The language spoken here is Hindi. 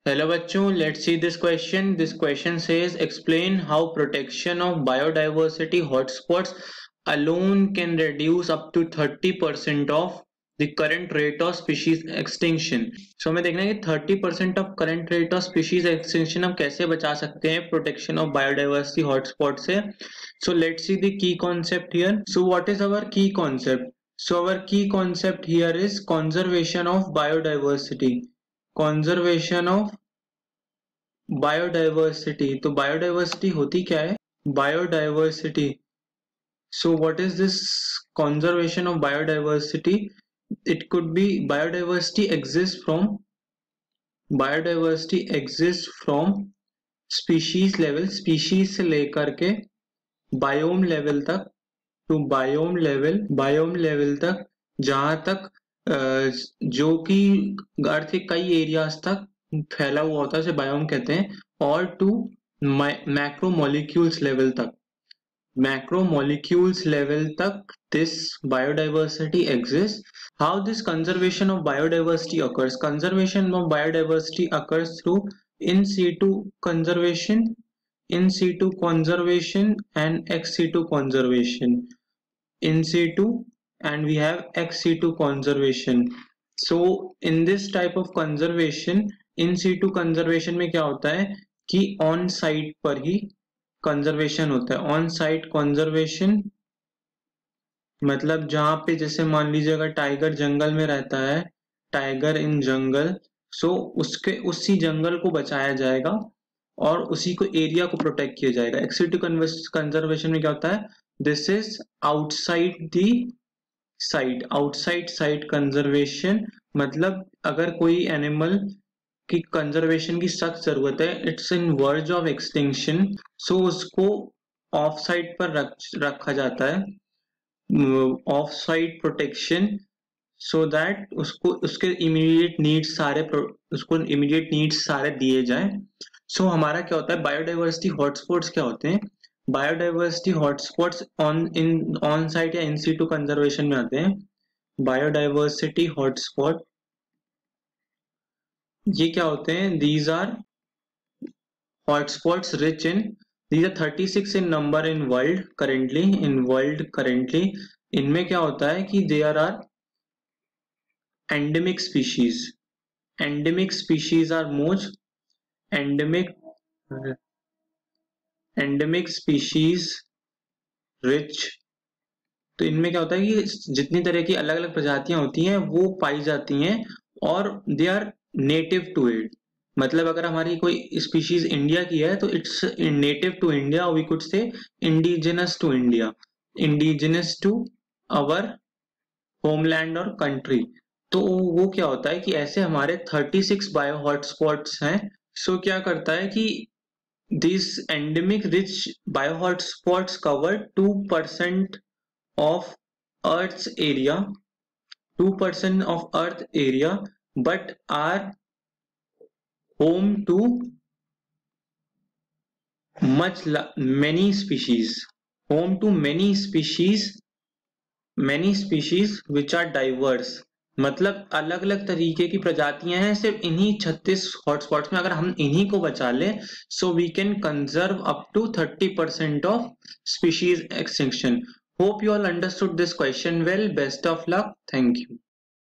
Hello बच्चों, let's see this question. This question says explain how protection of biodiversity hotspots alone can reduce up to 30% of the current rate of species extinction. So हमें देखना है कि 30% of current rate of species extinction हम कैसे बचा सकते हैं protection of biodiversity hotspot से. So let's see the key concept here. So what is our key concept? So our key concept here is conservation of biodiversity. Conservation of biodiversity. तो बायोडाइवर्सिटी होती क्या है? Biodiversity. So what is this conservation of biodiversity? It could be biodiversity exist from species level, species से लेकर के बायोम लेवल तक, टू बायोम लेवल तक, जहां तक जो कि अर्थ के कई एरियाज तक फैला हुआ होता है, उसे बायोम कहते हैं. और टू मैक्रोमोलिक्यूल्स लेवल तक this biodiversity exist. How this conservation of biodiversity occurs? Conservation of biodiversity occurs through in situ conservation and ex situ conservation. In situ and we have ex situ conservation. So in this type of conservation, in situ conservation में क्या होता है कि ऑन साइट पर ही कंजर्वेशन होता है. ऑन साइट कंजर्वेशन मतलब जहां पे जैसे मान लीजिए अगर टाइगर जंगल में रहता है, टाइगर इन जंगल, सो उसके उसी जंगल को बचाया जाएगा और उसी को एरिया को प्रोटेक्ट किया जाएगा. एक्स सीटू कंजर्वेशन में क्या होता है? This is outside the site. Outside site conservation मतलब अगर कोई एनिमल की कंजर्वेशन की सख्त जरूरत है, it's in verge of extinction, so उसको ऑफ साइट पर रखा जाता है, off site protection, so that उसको उसके इमीडिएट नीड्स सारे दिए जाए. सो हमारा क्या होता है? बायोडाइवर्सिटी हॉटस्पॉट्स क्या होते हैं? बायोडाइवर्सिटी हॉटस्पॉट्स ऑन साइट या इन सीटू कंजर्वेशन में आते हैं. बायोडाइवर्सिटी हॉटस्पॉट ये क्या होते हैं? These are hotspots rich in, these are 36 in number in world currently. इनमें क्या होता है कि there are endemic species are most endemic species rich. तो इनमें क्या होता है कि जितनी तरह की अलग अलग प्रजातियां होती हैं वो पाई जाती हैं और they are native to it. मतलब अगर हमारी कोई स्पीशीज इंडिया की है तो it's native to India, we could say indigenous to India, indigenous to our homeland और कंट्री. तो वो क्या होता है कि ऐसे हमारे 36 बायो हॉटस्पॉट्स हैं. सो क्या करता है कि this endemic rich bio hotspots cover 2% of Earth's area, 2% of Earth area, but are home to many species which are diverse. मतलब अलग अलग तरीके की प्रजातियां हैं सिर्फ इन्हीं 36 हॉटस्पॉट्स में. अगर हम इन्हीं को बचा लें, so we can conserve up to 30% of species extinction. Hope you all understood this question well. Best of luck. Thank you.